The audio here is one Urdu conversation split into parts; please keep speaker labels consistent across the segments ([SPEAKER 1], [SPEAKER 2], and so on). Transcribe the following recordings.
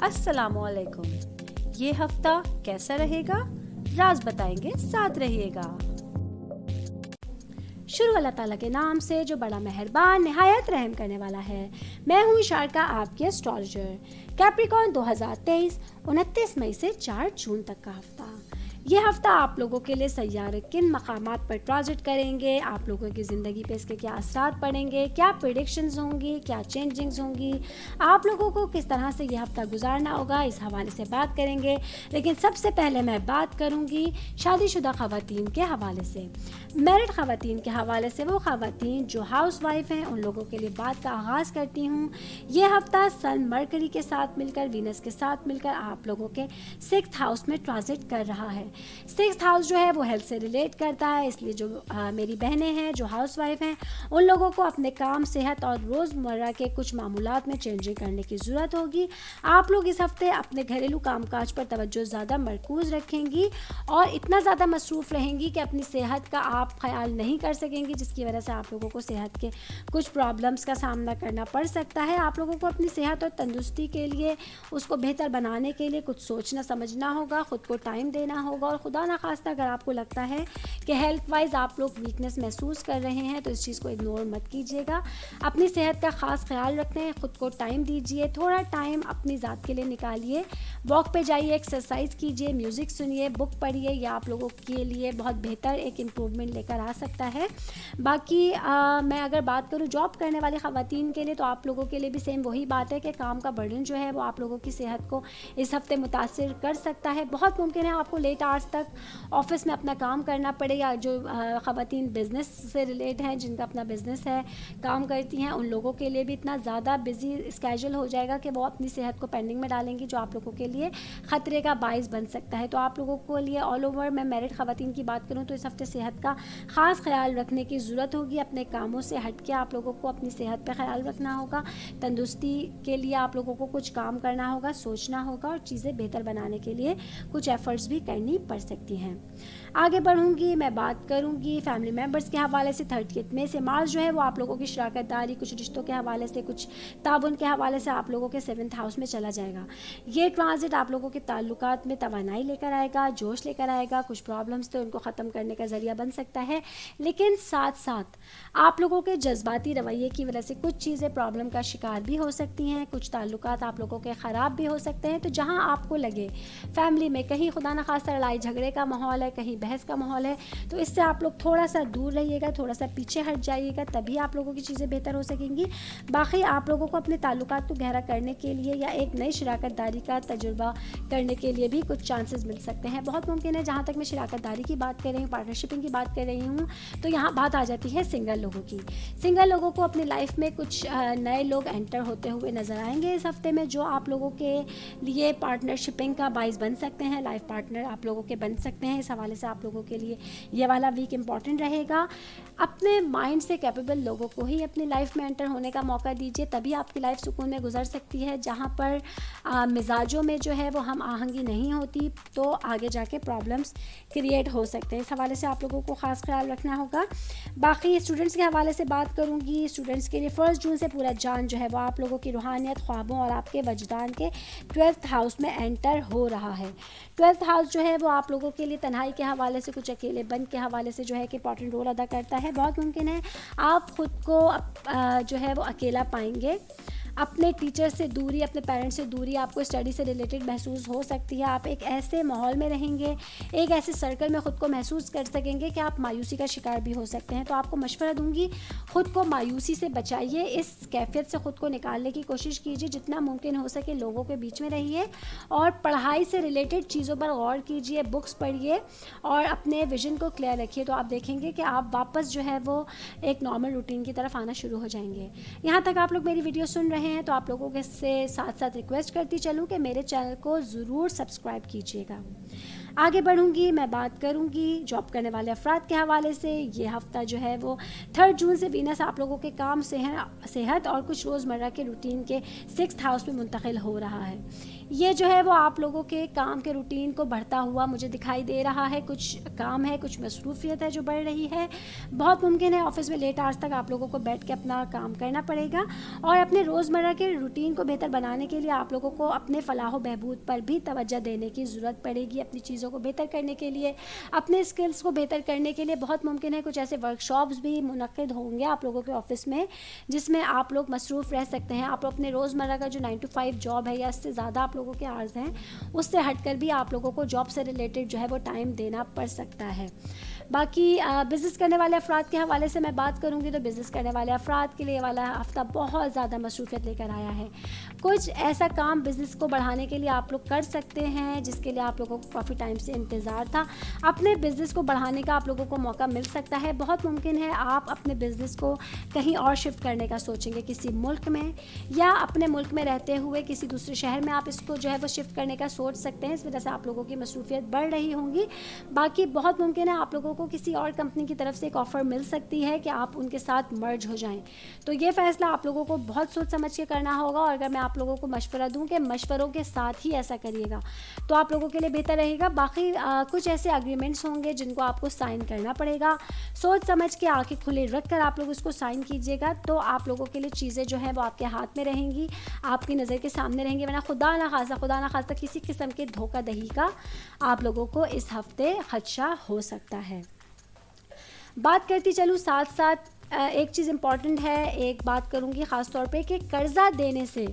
[SPEAKER 1] السلام علیکم. یہ ہفتہ کیسا رہے گا؟ راز بتائیں گے، ساتھ رہیے گا. شروع اللہ تعالیٰ کے نام سے جو بڑا مہربان نہایت رحم کرنے والا ہے. میں ہوں اشارکا، آپ کی اسٹرالوجر. کیپریکارن 2023 29 مئی سے 4 جون تک کا ہفتہ. یہ ہفتہ آپ لوگوں کے لیے سیارے کن مقامات پر ٹرانزٹ کریں گے، آپ لوگوں کی زندگی پہ اس کے کیا اثرات پڑیں گے، کیا پریڈکشنز ہوں گی، کیا چینجنگز ہوں گی، آپ لوگوں کو کس طرح سے یہ ہفتہ گزارنا ہوگا، اس حوالے سے بات کریں گے. لیکن سب سے پہلے میں بات کروں گی شادی شدہ خواتین کے حوالے سے. میرڈ خواتین کے حوالے سے، وہ خواتین جو ہاؤس وائف ہیں، ان لوگوں کے لیے بات کا آغاز کرتی ہوں. یہ ہفتہ سن مرکری کے ساتھ مل کر، وینس کے ساتھ مل کر آپ لوگوں کے 6th ہاؤس میں ٹرانزٹ کر رہا ہے. 6th ہاؤس جو ہے وہ ہیلتھ سے ریلیٹ کرتا ہے، اس لیے جو میری بہنیں ہیں جو ہاؤس وائف ہیں، ان لوگوں کو اپنے کام، صحت اور روزمرہ کے کچھ معمولات میں چینجنگ کرنے کی ضرورت ہوگی. آپ لوگ اس ہفتے اپنے گھریلو کام کاج پر توجہ زیادہ مرکوز رکھیں گی اور اتنا زیادہ مصروف رہیں گی کہ اپنی صحت کا آپ خیال نہیں کر سکیں گی، جس کی وجہ سے آپ لوگوں کو صحت کے کچھ پرابلمس کا سامنا کرنا پڑ سکتا ہے. آپ لوگوں کو اپنی صحت اور تندرستی کے لیے، اس کو بہتر بنانے کے لیے کچھ سوچنا سمجھنا ہوگا، خود کو ٹائم دینا ہوگا. اور خدا نخواستہ اگر آپ کو لگتا ہے کہ ہیلتھ وائز آپ لوگ ویکنس محسوس کر رہے ہیں تو اس چیز کو اگنور مت کیجیے گا. اپنی صحت کا خاص خیال رکھیں، خود کو ٹائم دیجیے، تھوڑا ٹائم اپنی ذات کے لیے نکالیے، واک پہ جائیے، ایکسرسائز کیجیے، میوزک سنیے، بک پڑھیے. یہ آپ لوگوں کے لیے بہت بہتر ایک امپروومنٹ لے کر آ سکتا ہے. باقی میں اگر بات کروں جاب کرنے والی خواتین کے لیے، تو آپ لوگوں کے لیے بھی سیم وہی بات ہے کہ کام کا برڈن جو ہے وہ آپ لوگوں کی صحت کو اس ہفتے متاثر کر سکتا ہے. بہت ممکن ہے آپ کو لیٹ آورس تک آفس میں اپنا کام کرنا پڑے، یا جو خواتین بزنس سے ریلیٹ ہیں، جن کا اپنا بزنس ہے، کام کرتی ہیں، ان لوگوں کے لیے بھی اتنا زیادہ بزی اسکیجول ہو جائے گا کہ وہ اپنی صحت کو پینڈنگ میں ڈالیں گی، جو آپ لوگوں کے لیے خطرے کا باعث بن سکتا ہے. تو آپ لوگوں کو لیے آل اوور میں میرڈ خواتین کی بات کروں تو اس ہفتے صحت کا خاص خیال رکھنے کی ضرورت ہوگی. اپنے کاموں سے ہٹ کے آپ لوگوں کو اپنی صحت پہ خیال رکھنا ہوگا. تندرستی کے لیے آپ لوگوں کو کچھ کام کرنا ہوگا، سوچنا ہوگا، اور چیزیں بہتر بنانے کے لیے کچھ ایفرٹس بھی کرنی پڑ سکتی ہیں. آگے بڑھوں گی، میں بات کروں گی فیملی ممبرس کے حوالے سے. 30 مئی سے مارس جو ہے وہ آپ لوگوں کی شراکت داری، کچھ رشتوں کے حوالے سے، کچھ تعاون کے حوالے سے آپ لوگوں کے 7th ہاؤس میں چلا جائے گا. یہ ٹرانزٹ آپ لوگوں کے تعلقات میں توانائی لے کر آئے گا، جوش لے کر آئے گا. کچھ پرابلمس تو ان کو ختم کرنے کا ذریعہ بن سکتا ہے، لیکن ساتھ ساتھ آپ لوگوں کے جذباتی رویے کی وجہ سے کچھ چیزیں پرابلم کا شکار بھی ہو سکتی ہیں. کچھ تعلقات آپ لوگوں کے خراب بھی ہو سکتے ہیں. تو جہاں آپ کو لگے فیملی میں کہیں خدا نخواستہ لڑائی جھگڑے کا ماحول ہے، کہیں بحث کا ماحول ہے، تو اس سے آپ لوگ تھوڑا سا دور رہیے گا، تھوڑا سا پیچھے ہٹ جائیے گا، تبھی آپ لوگوں کی چیزیں بہتر ہو سکیں گی. باقی آپ لوگوں کو اپنے تعلقات کو گہرا کرنے کے لیے یا ایک نئی شراکت داری کا تجربہ کرنے کے لیے بھی کچھ چانسز مل سکتے ہیں. بہت ممکن ہے، جہاں تک میں شراکت داری کی بات کر رہی ہوں، پارٹنرشپنگ کی بات کر رہی ہوں، تو یہاں بات آ جاتی ہے سنگل لوگوں کی. سنگل لوگوں کو اپنی لائف میں کچھ نئے لوگ انٹر ہوتے ہوئے نظر آئیں گے اس ہفتے میں، جو آپ لوگوں کے لیے پارٹنرشپنگ کا باعث بن سکتے ہیں، لائف پارٹنر آپ لوگوں کے بن سکتے ہیں. اس حوالے سے آپ لوگوں کے لیے یہ والا ویک امپورٹنٹ رہے گا. اپنے مائنڈ سے کیپیبل لوگوں کو ہی اپنی لائف میں انٹر ہونے کا موقع دیجیے، تبھی آپ کی لائف سکون میں گزر سکتی ہے. جہاں پر مزاجوں میں جو ہے وہ ہم آہنگی نہیں ہوتی، تو آگے جا کے پرابلمس کریٹ ہو سکتے ہیں. اس حوالے سے آپ لوگوں کو خاص خیال رکھنا ہوگا. باقی اسٹوڈنٹس کے حوالے سے بات کروں گی. اسٹوڈنٹس کے لیے 1 جون سے پورا جان جو ہے وہ آپ لوگوں کی روحانیت، خوابوں اور آپ کے وجدان کے 12th ہاؤس میں انٹر ہو رہا ہے. 12th ہاؤس جو ہے وہ آپ لوگوں کے لیے تنہائی کے حوالے سے، کچھ اکیلے بن کے حوالے سے جو ہے کہ امپورٹنٹ رول ادا کرتا ہے. بہت ممکن ہے آپ خود کو جو ہے وہ اکیلا پائیں گے. اپنے ٹیچر سے دوری، اپنے پیرنٹس سے دوری آپ کو اسٹڈی سے ریلیٹڈ محسوس ہو سکتی ہے. آپ ایک ایسے ماحول میں رہیں گے، ایک ایسے سرکل میں خود کو محسوس کر سکیں گے کہ آپ مایوسی کا شکار بھی ہو سکتے ہیں. تو آپ کو مشورہ دوں گی، خود کو مایوسی سے بچائیے، اس کیفیت سے خود کو نکالنے کی کوشش کیجیے. جتنا ممکن ہو سکے لوگوں کے بیچ میں رہیے اور پڑھائی سے ریلیٹڈ چیزوں پر غور کیجیے، بکس پڑھیے اور اپنے ویژن کو کلیئر رکھیے. تو آپ دیکھیں گے کہ آپ واپس جو ہے وہ ایک نارمل روٹین کی طرف آنا شروع ہو جائیں گے. یہاں تک آپ لوگ میری ویڈیو سن رہے ہیں تو آپ لوگوں کے سے ساتھ ساتھ ریکویسٹ کرتی چلوں کہ میرے چینل کو ضرور سبسکرائب کیجیے گا. آگے بڑھوں گی، میں بات کروں گی جاب کرنے والے افراد کے حوالے سے. یہ ہفتہ جو ہے وہ 3 جون سے وینس آپ لوگوں کے کام، صحت اور کچھ روزمرہ کے روٹین کے 6th ہاؤس میں منتقل ہو رہا ہے. یہ جو ہے وہ آپ لوگوں کے کام کے روٹین کو بڑھتا ہوا مجھے دکھائی دے رہا ہے. کچھ کام ہے, کچھ مصروفیت ہے جو بڑھ رہی ہے. بہت ممکن ہے آفس میں لیٹ آورس تک آپ لوگوں کو بیٹھ کے اپنا کام کرنا پڑے گا, اور اپنے روزمرہ کے روٹین کو بہتر بنانے کے لیے آپ لوگوں کو اپنے فلاح و بہبود پر بھی توجہ دینے کی ضرورت پڑے گی. اپنی چیزوں کو بہتر کرنے کے لیے, اپنے اسکلس کو بہتر کرنے کے لیے بہت ممکن ہے کچھ ایسے ورک شاپس بھی منعقد ہوں گے آپ لوگوں کے آفس میں, جس میں آپ لوگ مصروف رہ سکتے ہیں. آپ اپنے روزمرہ کا جو 9 to 5 جاب ہے یا اس سے زیادہ آپ لوگوں کے آرز ہیں, اس سے ہٹ کر بھی آپ لوگوں کو جاب سے ریلیٹڈ جو ہے وہ ٹائم دینا پڑ سکتا ہے. باقی بزنس کرنے والے افراد کے حوالے سے میں بات کروں گی تو بزنس کرنے والے افراد کے لیے والا ہفتہ بہت زیادہ مصروفیت لے کر آیا ہے. کچھ ایسا کام بزنس کو بڑھانے کے لیے آپ لوگ کر سکتے ہیں جس کے لیے آپ لوگوں کو کافی ٹائم سے انتظار تھا. اپنے بزنس کو بڑھانے کا آپ لوگوں کو موقع مل سکتا ہے. بہت ممکن ہے آپ اپنے بزنس کو کہیں اور شفٹ کرنے کا سوچیں گے, کسی ملک میں, یا اپنے ملک میں رہتے ہوئے کسی دوسرے شہر میں آپ اس کو جو ہے وہ شفٹ کرنے کا سوچ سکتے ہیں. اس وجہ سے آپ لوگوں کی مصروفیت بڑھ رہی ہوں گی. باقی بہت ممکن ہے آپ لوگوں کو کسی اور کمپنی کی طرف سے ایک آفر مل سکتی ہے کہ آپ ان کے ساتھ مرج ہو جائیں. تو یہ فیصلہ آپ لوگوں کو بہت سوچ سمجھ کے کرنا ہوگا, اور اگر میں آپ لوگوں کو مشورہ دوں کہ مشوروں کے ساتھ ہی ایسا کریے گا تو آپ لوگوں کے لیے بہتر رہے گا. باقی کچھ ایسے اگریمنٹس ہوں گے جن کو آپ کو سائن کرنا پڑے گا. سوچ سمجھ کے آنکھیں کھلی رکھ کر آپ لوگ اس کو سائن کیجیے گا, تو آپ لوگوں کے لیے چیزیں جو ہیں وہ آپ کے ہاتھ میں رہیں گی, آپ کی نظر کے سامنے رہیں گی. ورنہ خدا نہ خواستہ کسی قسم کے دھوکہ دہی کا آپ لوگوں کو اس ہفتے خدشہ ہو سکتا ہے. بات کرتی چلوں ساتھ ساتھ ایک چیز امپورٹنٹ ہے, ایک بات کروں گی خاص طور پہ کہ قرضہ دینے سے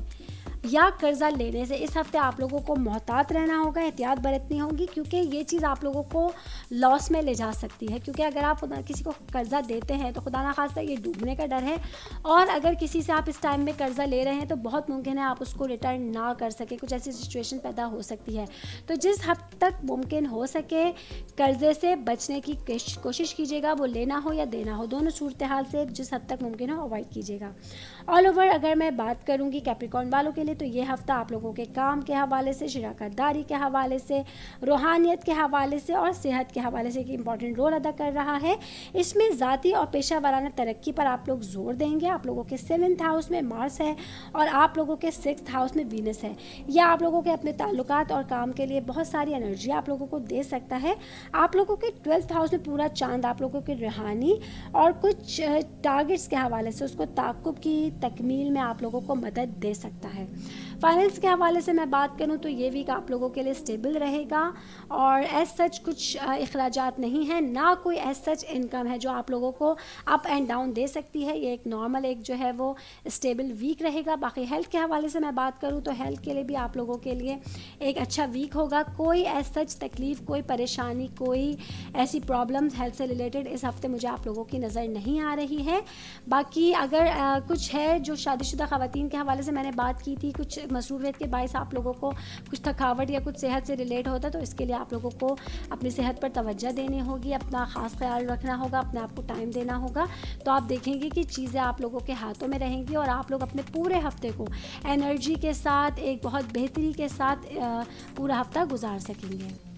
[SPEAKER 1] یا قرضہ لینے سے اس ہفتے آپ لوگوں کو محتاط رہنا ہوگا, احتیاط برتنی ہوگی, کیونکہ یہ چیز آپ لوگوں کو لاس میں لے جا سکتی ہے. کیونکہ اگر آپ کسی کو قرضہ دیتے ہیں تو خدا نخواستہ یہ ڈوبنے کا ڈر ہے, اور اگر کسی سے آپ اس ٹائم میں قرضہ لے رہے ہیں تو بہت ممکن ہے آپ اس کو ریٹرن نہ کر سکیں. کچھ ایسی سچویشن پیدا ہو سکتی ہے. تو جس حد تک ممکن ہو سکے قرضے سے بچنے کی کوشش کیجیے گا, وہ لینا ہو یا دینا ہو, دونوں صورتحال سے جس حد تک ممکن ہو اوائڈ کیجیے گا. آل اوور اگر میں بات کروں گی کیپریکارن والوں کے لیے تو یہ ہفتہ آپ لوگوں کے کام کے حوالے سے, شراکت داری کے حوالے سے, روحانیت کے حوالے سے اور صحت کے حوالے سے ایک امپورٹنٹ رول ادا کر رہا ہے. اس میں ذاتی اور پیشہ ورانہ ترقی پر آپ لوگ زور دیں گے. آپ لوگوں کے 7th ہاؤس میں مارس ہے اور آپ لوگوں کے 6th ہاؤس میں وینس ہے. یہ آپ لوگوں کے اپنے تعلقات اور کام کے لیے بہت ساری انرجی آپ لوگوں کو دے سکتا ہے. آپ لوگوں کے 12th ہاؤس میں پورا چاند آپ لوگوں کے روحانی اور کچھ ٹارگٹس کے حوالے سے اس کو تعاقب کی تکمیل میں آپ لوگوں کو مدد دے سکتا ہے. فائننس کے حوالے سے میں بات کروں تو یہ ویک آپ لوگوں کے لیے اسٹیبل رہے گا, اور ایز سچ کچھ اخراجات نہیں ہیں, نہ کوئی ایز سچ انکم ہے جو آپ لوگوں کو اپ اینڈ ڈاؤن دے سکتی ہے. یہ ایک نارمل ایک جو ہے وہ اسٹیبل ویک رہے گا. باقی ہیلتھ کے حوالے سے میں بات کروں تو ہیلتھ کے لیے بھی آپ لوگوں کے لیے ایک اچھا ویک ہوگا. کوئی ایز سچ تکلیف, کوئی پریشانی, کوئی ایسی پرابلمز ہیلتھ سے ریلیٹڈ اس ہفتے مجھے آپ لوگوں کی نظر نہیں آ رہی ہے. باقی اگر کچھ ہے جو شادی شدہ خواتین کے حوالے سے میں نے بات کی تھی, کچھ مصروفیت کے باعث آپ لوگوں کو کچھ تھکاوٹ یا کچھ صحت سے ریلیٹ ہوتا, تو اس کے لیے آپ لوگوں کو اپنی صحت پر توجہ دینی ہوگی, اپنا خاص خیال رکھنا ہوگا, اپنے آپ کو ٹائم دینا ہوگا. تو آپ دیکھیں گے کہ چیزیں آپ لوگوں کے ہاتھوں میں رہیں گی اور آپ لوگ اپنے پورے ہفتے کو انرجی کے ساتھ, ایک بہت بہتری کے ساتھ پورا ہفتہ گزار سکیں گے.